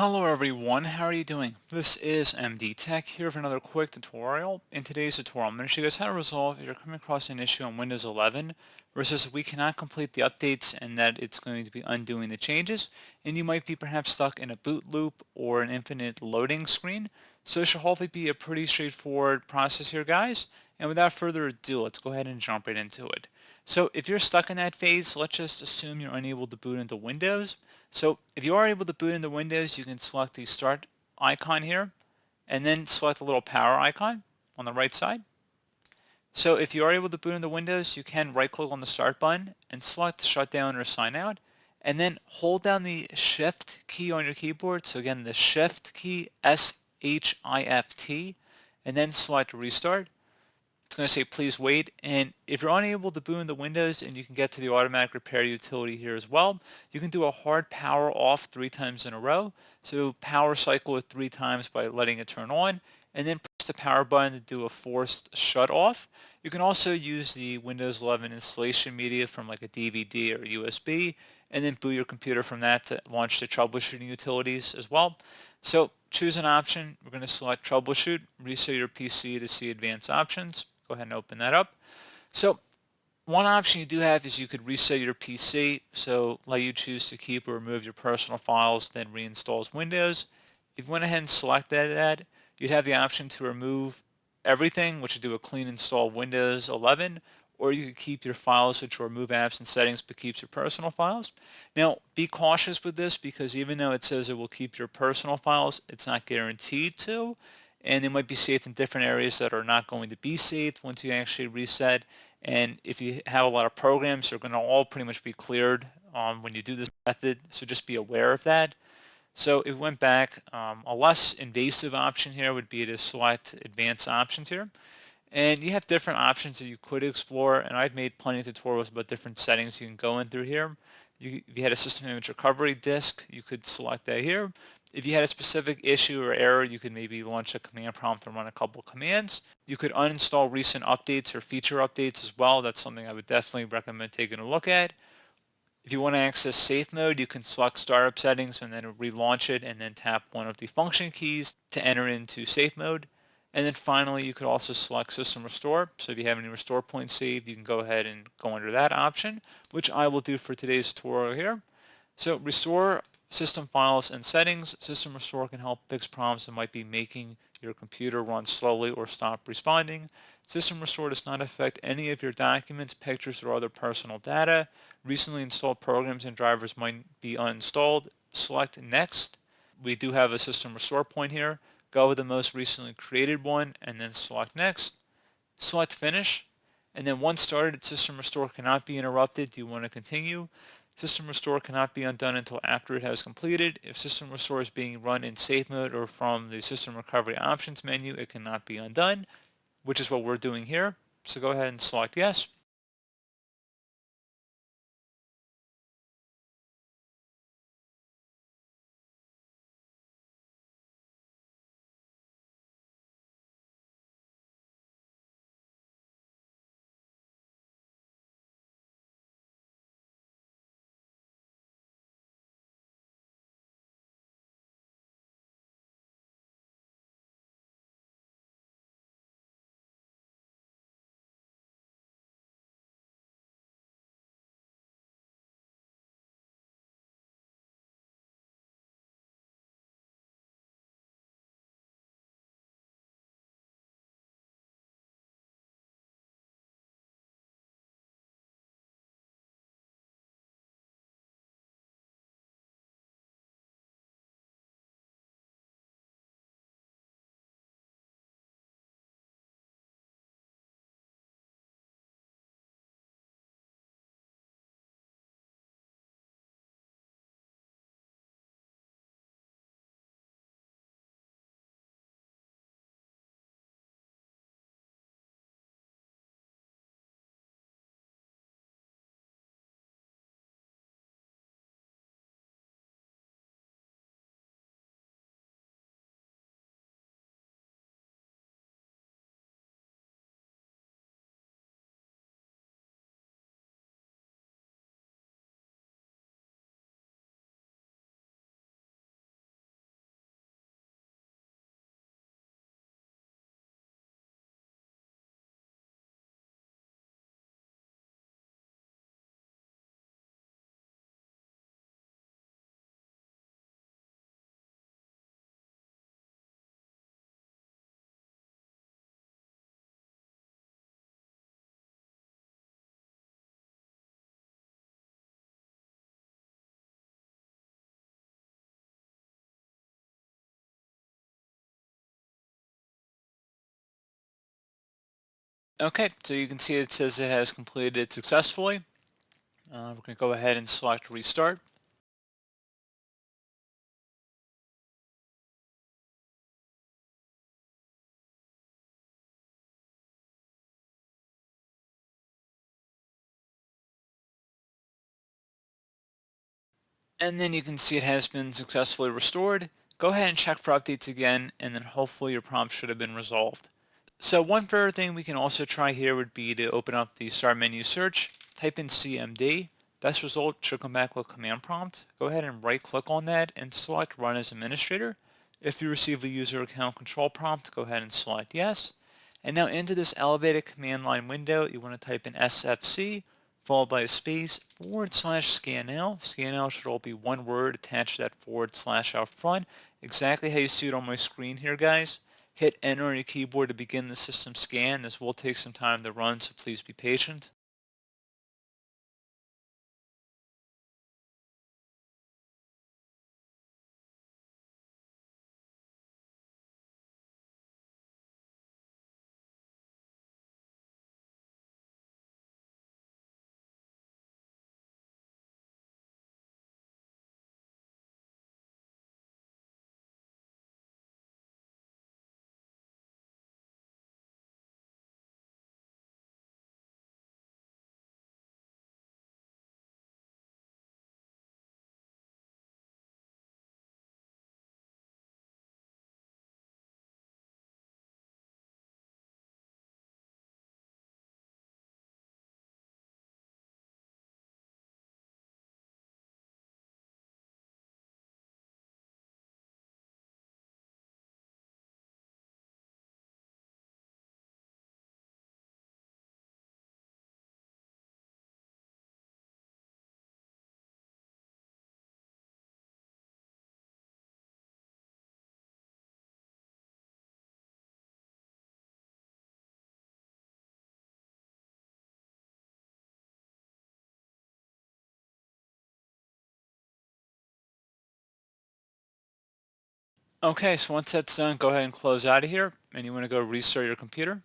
Hello everyone, how are you doing? This is MD Tech here for another quick tutorial. In today's tutorial, I'm going to show you guys how to resolve if you're coming across an issue on Windows 11 versus we cannot complete the updates and that it's going to be undoing the changes, and you might be perhaps stuck in a boot loop or an infinite loading screen. So it should hopefully be a pretty straightforward process here, guys. And without further ado, let's go ahead and jump right into it. So if you're stuck in that phase, let's just assume you're unable to boot into Windows. So if you are able to boot into Windows, you can select the Start icon here, and then select the little power icon on the right side. So if you are able to boot into Windows, you can right-click on the Start button and select Shutdown or Sign Out, and then hold down the Shift key on your keyboard. So again, the Shift key, S-H-I-F-T, and then select Restart. It's going to say please wait, and if you're unable to boot into Windows and you can get to the automatic repair utility here as well, you can do a hard power off 3 times in a row. So power cycle it 3 times by letting it turn on, and then press the power button to do a forced shut off. You can also use the Windows 11 installation media from like a DVD or USB, and then boot your computer from that to launch the troubleshooting utilities as well. So choose an option. We're going to select Troubleshoot, reset your PC to see advanced options. Go ahead and open that up. So one option you do have is you could reset your PC, so let you choose to keep or remove your personal files, then reinstalls Windows. If you went ahead and select that, you'd have the option to remove everything, which would do a clean install of Windows 11, or you could keep your files, which will remove apps and settings, but keeps your personal files. Now, be cautious with this because even though it says it will keep your personal files, it's not guaranteed to, and they might be saved in different areas that are not going to be saved once you actually reset. And if you have a lot of programs, they're going to all pretty much be cleared when you do this method, so just be aware of that. So if we went back, a less invasive option here would be to select advanced options here. And you have different options that you could explore, and I've made plenty of tutorials about different settings you can go in through here. If you had a system image recovery disk, you could select that here. If you had a specific issue or error, you could maybe launch a command prompt and run a couple commands. You could uninstall recent updates or feature updates as well. That's something I would definitely recommend taking a look at. If you want to access safe mode, you can select startup settings and then relaunch it and then tap one of the function keys to enter into safe mode. And then finally, you could also select system restore. So if you have any restore points saved, you can go ahead and go under that option, which I will do for today's tutorial here. So restore system files and settings. System restore can help fix problems that might be making your computer run slowly or stop responding. System restore does not affect any of your documents, pictures, or other personal data. Recently installed programs and drivers might be uninstalled. Select next. We do have a system restore point here. Go with the most recently created one and then select next. Select finish. And then once started, system restore cannot be interrupted. Do you want to continue? System restore cannot be undone until after it has completed. If system restore is being run in safe mode or from the system recovery options menu, it cannot be undone, which is what we're doing here. So go ahead and select yes. Okay, so you can see it says it has completed it successfully. We're going to go ahead and select restart. And then you can see it has been successfully restored. Go ahead and check for updates again, and then hopefully your prompt should have been resolved. So one further thing we can also try here would be to open up the start menu search, type in CMD. Best result should come back with command prompt. Go ahead and right click on that and select run as administrator. If you receive a user account control prompt, go ahead and select yes. And now into this elevated command line window, you want to type in SFC followed by a space /scanl. Scanl should all be one word attached to that / out front. Exactly how you see it on my screen here, guys. Hit enter on your keyboard to begin the system scan. This will take some time to run, so please be patient. Okay, so once that's done, go ahead and close out of here, and you want to go restart your computer.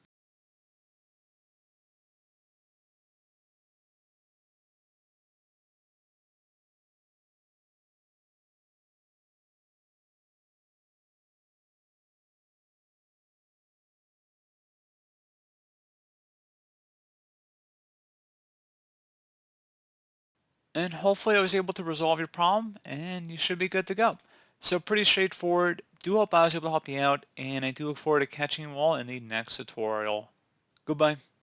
And hopefully I was able to resolve your problem, and you should be good to go. So pretty straightforward. Do hope I was able to help you out, and I do look forward to catching you all in the next tutorial. Goodbye.